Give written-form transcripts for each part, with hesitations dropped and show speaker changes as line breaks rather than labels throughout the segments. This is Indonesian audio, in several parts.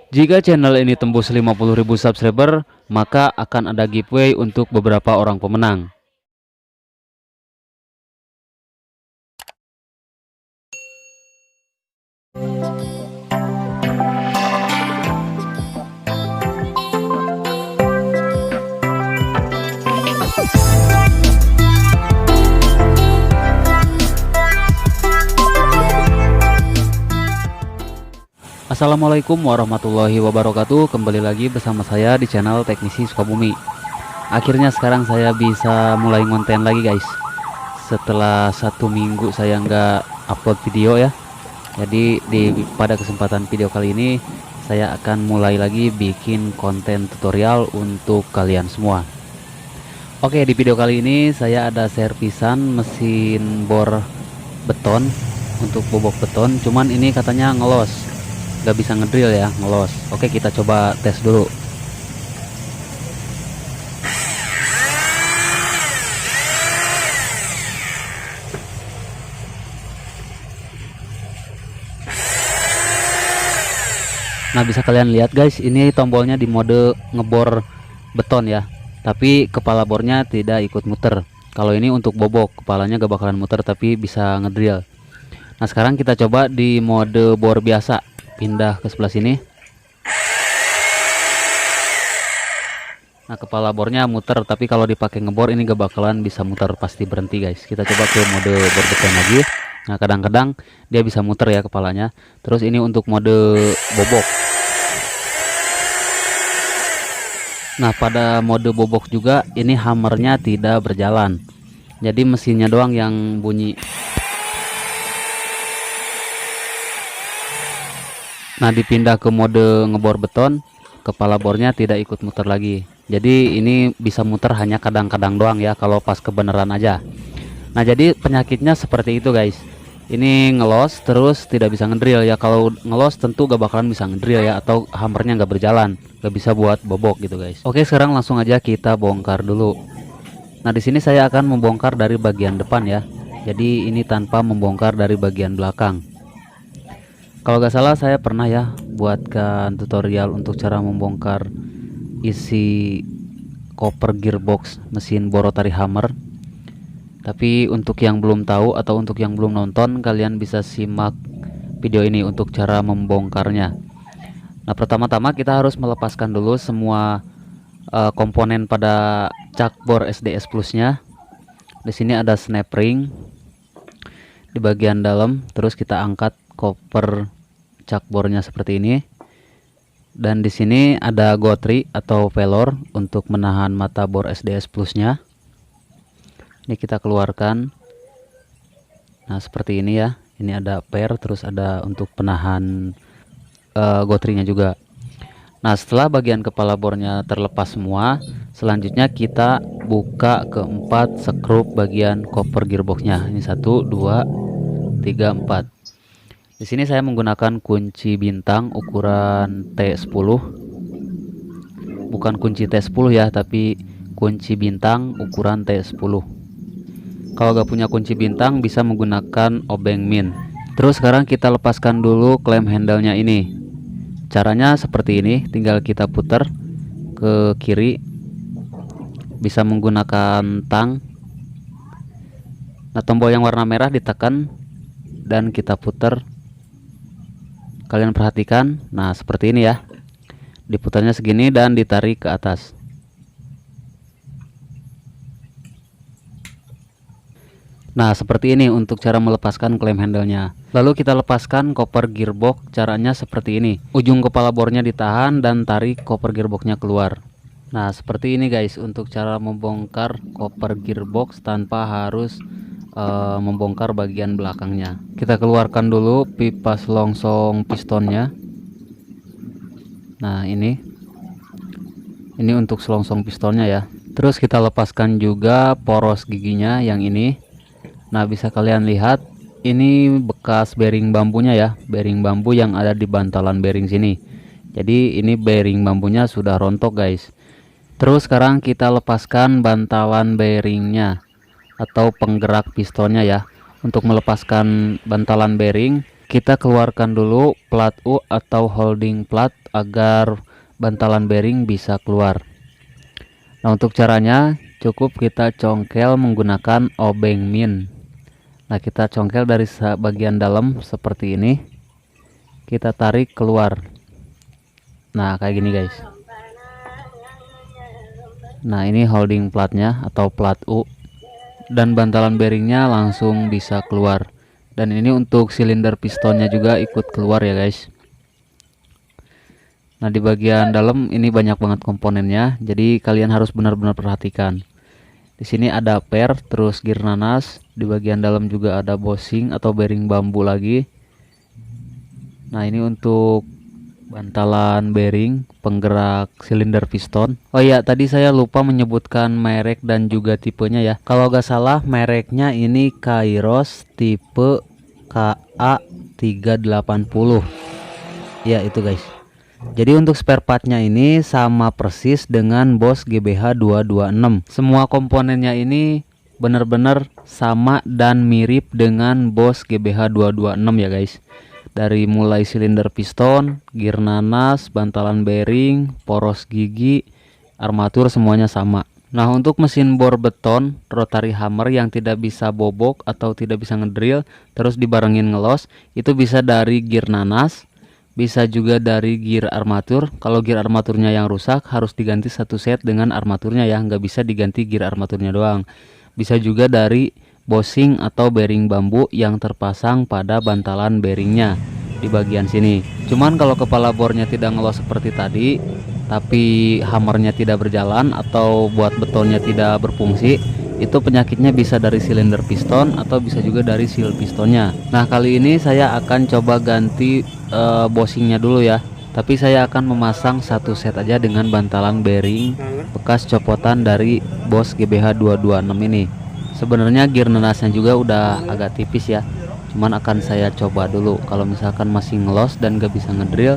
Jika channel ini tembus 50.000 subscriber, maka akan ada giveaway untuk beberapa orang pemenang. Assalamualaikum warahmatullahi wabarakatuh. Kembali lagi bersama saya di channel Teknisi Sukabumi. Akhirnya sekarang saya bisa mulai konten lagi guys. Setelah 1 minggu saya nggak upload video ya. Jadi pada kesempatan video kali ini saya akan mulai lagi bikin konten tutorial untuk kalian semua. Oke, di video kali ini saya ada servisan mesin bor beton untuk bobok beton. Cuman ini katanya ngelos, nggak bisa ngedrill ya, ngelos. Oke, kita coba tes dulu. Nah, bisa kalian lihat guys, ini tombolnya di mode ngebor beton ya, tapi kepala bornya tidak ikut muter. Kalau ini untuk bobok, kepalanya gak bakalan muter tapi bisa ngedrill. Nah, sekarang kita coba di mode bor biasa. Pindah ke sebelah sini. Nah, kepala bornya muter, tapi kalau dipakai ngebor ini gak bakalan bisa muter, pasti berhenti guys. Kita coba ke mode bor beton lagi. Nah, kadang-kadang dia bisa muter ya kepalanya. Terus ini untuk mode bobok. Nah, pada mode bobok juga ini hammernya tidak berjalan, jadi mesinnya doang yang bunyi. Nah, dipindah ke mode ngebor beton, kepala bornya tidak ikut muter lagi. Jadi ini bisa muter hanya kadang-kadang doang ya, kalau pas kebenaran aja. Nah, jadi penyakitnya seperti itu guys. Ini ngelos terus tidak bisa ngedrill ya. Kalau ngelos tentu gak bakalan bisa ngedrill ya, atau hammernya gak berjalan, gak bisa buat bobok gitu guys. Oke, sekarang langsung aja kita bongkar dulu. Nah, di sini saya akan membongkar dari bagian depan ya. Jadi ini tanpa membongkar dari bagian belakang. Kalau gak salah saya pernah ya buatkan tutorial untuk cara membongkar isi koper gearbox mesin bor rotary hammer. Tapi untuk yang belum tahu atau untuk yang belum nonton, kalian bisa simak video ini untuk cara membongkarnya. Nah, pertama-tama kita harus melepaskan dulu semua komponen pada cak bor SDS plusnya. Di sini ada snap ring di bagian dalam, terus kita angkat koper cak bornya seperti ini. Dan di sini ada gotri atau velor untuk menahan mata bor SDS plusnya. Ini kita keluarkan. Nah, seperti ini ya. Ini ada per, terus ada untuk penahan gotrinya juga. Nah, setelah bagian kepala bornya terlepas semua, selanjutnya kita buka keempat skrup bagian koper gearboxnya. Ini 1, 2, 3, 4. Di sini saya menggunakan kunci bintang ukuran T10. Bukan kunci T10 ya, tapi kunci bintang ukuran T10. Kalau gak punya kunci bintang bisa menggunakan obeng min. Terus sekarang kita lepaskan dulu klem handle-nya ini. Caranya seperti ini, tinggal kita putar ke kiri. Bisa menggunakan tang. Nah, tombol yang warna merah ditekan dan kita putar. Kalian perhatikan, nah seperti ini ya. Diputarnya segini dan ditarik ke atas. Nah, seperti ini untuk cara melepaskan klem handle-nya. Lalu kita lepaskan koper gearbox. Caranya seperti ini. Ujung kepala bornya ditahan dan tarik koper gearboxnya keluar. Nah, seperti ini guys untuk cara membongkar koper gearbox tanpa harus membongkar bagian belakangnya. Kita keluarkan dulu pipa selongsong pistonnya. Nah, ini untuk selongsong pistonnya ya. Terus kita lepaskan juga poros giginya yang ini. Nah, bisa kalian lihat ini bekas bearing bambunya ya, bearing bambu yang ada di bantalan bearing sini. Jadi ini bearing bambunya sudah rontok guys. Terus sekarang kita lepaskan bantalan bearingnya atau penggerak pistonnya ya. Untuk melepaskan bantalan bearing, kita keluarkan dulu plat U atau holding plat agar bantalan bearing bisa keluar. Nah, untuk caranya cukup kita congkel menggunakan obeng min. Nah, kita congkel dari bagian dalam seperti ini, kita tarik keluar. Nah, kayak gini guys. Nah, ini holding platnya atau plat U, dan bantalan bearingnya langsung bisa keluar. Dan ini untuk silinder pistonnya juga ikut keluar ya guys. Nah, di bagian dalam ini banyak banget komponennya, jadi kalian harus benar-benar perhatikan. Di sini ada per, terus gear nanas, di bagian dalam juga ada bushing atau bearing bambu lagi. Nah, ini untuk bantalan bearing penggerak silinder piston. Oh iya, tadi saya lupa menyebutkan merek dan juga tipenya ya. Kalau gak salah mereknya ini Kairos tipe KA380. Ya, itu guys. Jadi untuk spare partnya ini sama persis dengan Bosch GBH 226. Semua komponennya ini benar-benar sama dan mirip dengan Bosch GBH 226 ya guys. Dari mulai silinder piston, gear nanas, bantalan bearing, poros gigi, armatur semuanya sama. Nah, untuk mesin bor beton rotary hammer yang tidak bisa bobok atau tidak bisa ngedrill terus dibarengin ngelos, itu bisa dari gear nanas, bisa juga dari gear armatur. Kalau gear armaturnya yang rusak harus diganti satu set dengan armaturnya ya, nggak bisa diganti gear armaturnya doang. Bisa juga dari bushing atau bearing bambu yang terpasang pada bantalan bearingnya di bagian sini. Cuman kalau kepala bornya tidak ngelos seperti tadi, tapi hammernya tidak berjalan atau buat betonnya tidak berfungsi, itu penyakitnya bisa dari silinder piston atau bisa juga dari seal pistonnya. Nah, kali ini saya akan coba ganti bushingnya dulu ya, tapi saya akan memasang satu set aja dengan bantalan bearing bekas copotan dari Bosch GBH 226 ini. Sebenarnya gear nanasnya juga udah agak tipis ya, cuman akan saya coba dulu. Kalau misalkan masih ngelos dan gak bisa ngedrill,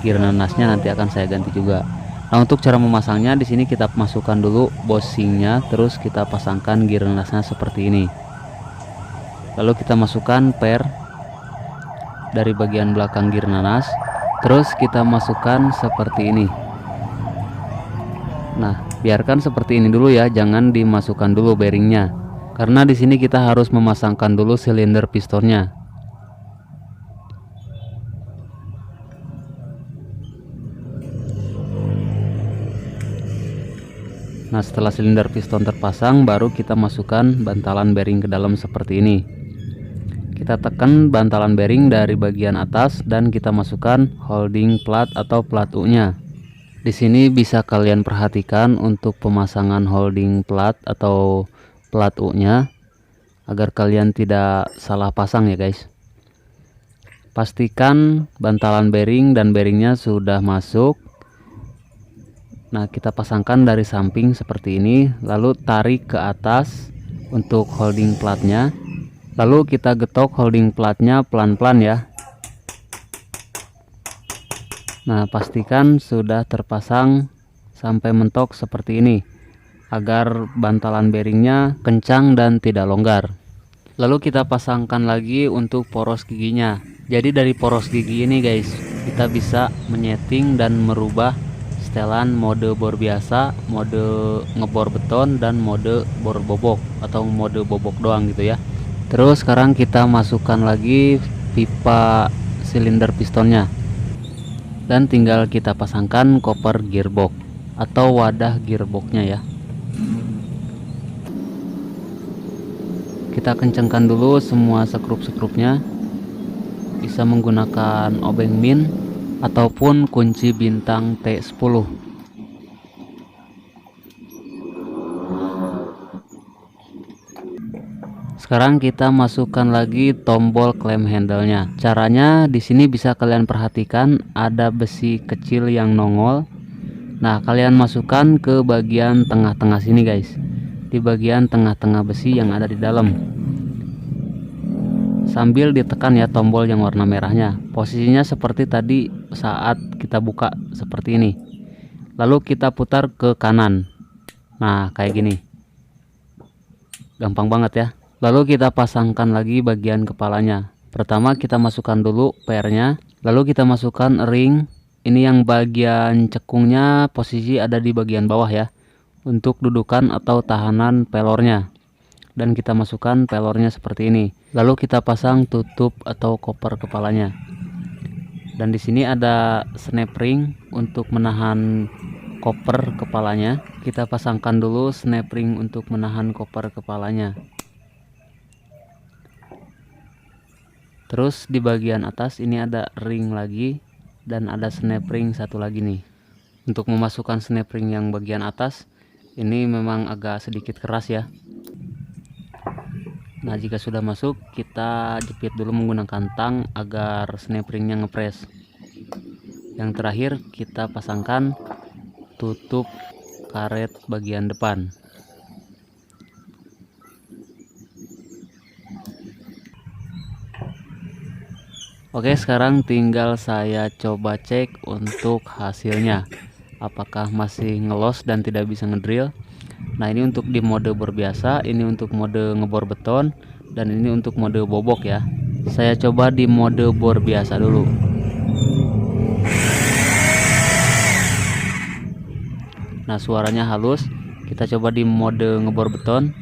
gear nanasnya nanti akan saya ganti juga. Nah, untuk cara memasangnya di sini kita masukkan dulu bushingnya, terus kita pasangkan gear nanasnya seperti ini. Lalu kita masukkan per dari bagian belakang gear nanas, terus kita masukkan seperti ini. Nah, biarkan seperti ini dulu ya, jangan dimasukkan dulu bearingnya, karena di sini kita harus memasangkan dulu silinder pistonnya. Nah, setelah silinder piston terpasang, baru kita masukkan bantalan bearing ke dalam seperti ini. Kita tekan bantalan bearing dari bagian atas dan kita masukkan holding plat atau plat U-nya. Di sini bisa kalian perhatikan untuk pemasangan holding plat atau plat U-nya agar kalian tidak salah pasang ya guys. Pastikan bantalan bearing dan bearingnya sudah masuk. Nah, kita pasangkan dari samping seperti ini, lalu tarik ke atas untuk holding platnya, lalu kita getok holding platnya pelan-pelan ya. Nah, pastikan sudah terpasang sampai mentok seperti ini agar bantalan bearingnya kencang dan tidak longgar. Lalu kita pasangkan lagi untuk poros giginya. Jadi dari poros gigi ini guys, kita bisa menyeting dan merubah setelan mode bor biasa, mode ngebor beton, dan mode bor bobok atau mode bobok doang gitu ya. Terus sekarang kita masukkan lagi pipa silinder pistonnya, dan tinggal kita pasangkan koper gearbox atau wadah gearboxnya ya. Kita kencangkan dulu semua sekrup-sekrupnya, bisa menggunakan obeng min ataupun kunci bintang T10. Sekarang kita masukkan lagi tombol klem handle-nya. Caranya di sini bisa kalian perhatikan ada besi kecil yang nongol. Nah, kalian masukkan ke bagian tengah-tengah sini guys. Di bagian tengah-tengah besi yang ada di dalam. Sambil ditekan ya tombol yang warna merahnya. Posisinya seperti tadi saat kita buka seperti ini. Lalu kita putar ke kanan. Nah, kayak gini. Gampang banget ya. Lalu kita pasangkan lagi bagian kepalanya. Pertama kita masukkan dulu pernya, lalu kita masukkan ring Ini yang bagian cekungnya posisi ada di bagian bawah ya, untuk dudukan atau tahanan pelornya. Dan kita masukkan pelornya seperti ini. Lalu kita pasang tutup atau koper kepalanya. Dan di sini ada snap ring untuk menahan koper kepalanya. Kita pasangkan dulu snap ring untuk menahan koper kepalanya. Terus di bagian atas ini ada ring lagi dan ada snap ring satu lagi nih. Untuk memasukkan snap ring yang bagian atas ini memang agak sedikit keras ya. Nah, jika sudah masuk, kita jepit dulu menggunakan tang agar snap ringnya ngepres. Yang terakhir kita pasangkan tutup karet bagian depan. Oke, sekarang tinggal saya coba cek untuk hasilnya. Apakah masih ngelos dan tidak bisa ngedrill. Nah, ini untuk di mode bor biasa, ini untuk mode ngebor beton, dan ini untuk mode bobok ya. Saya coba di mode bor biasa dulu. Nah, suaranya halus. Kita coba di mode ngebor beton.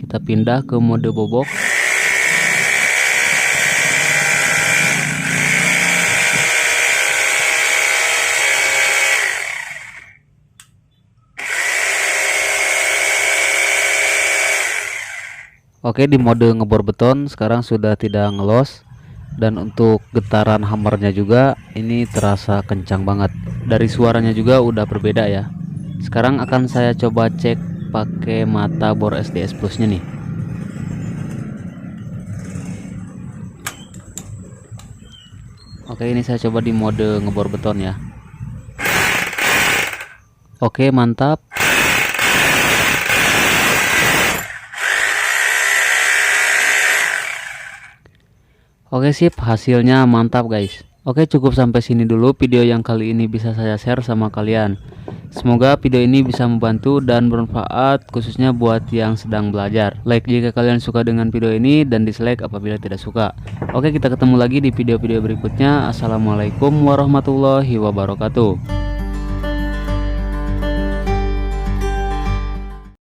Kita pindah ke mode bobok. Oke, di mode ngebor beton sekarang sudah tidak ngelos, dan untuk getaran hammernya juga ini terasa kencang banget. Dari suaranya juga udah berbeda ya. Sekarang akan saya coba cek pakai mata bor SDS Plusnya nih. Oke, ini saya coba di mode ngebor beton ya. Oke, mantap. Oke, sip, hasilnya mantap guys. Oke, cukup sampai sini dulu video yang kali ini bisa saya share sama kalian. Semoga video ini bisa membantu dan bermanfaat khususnya buat yang sedang belajar. Like jika kalian suka dengan video ini dan dislike apabila tidak suka. Oke, kita ketemu lagi di video-video berikutnya. Assalamualaikum warahmatullahi wabarakatuh.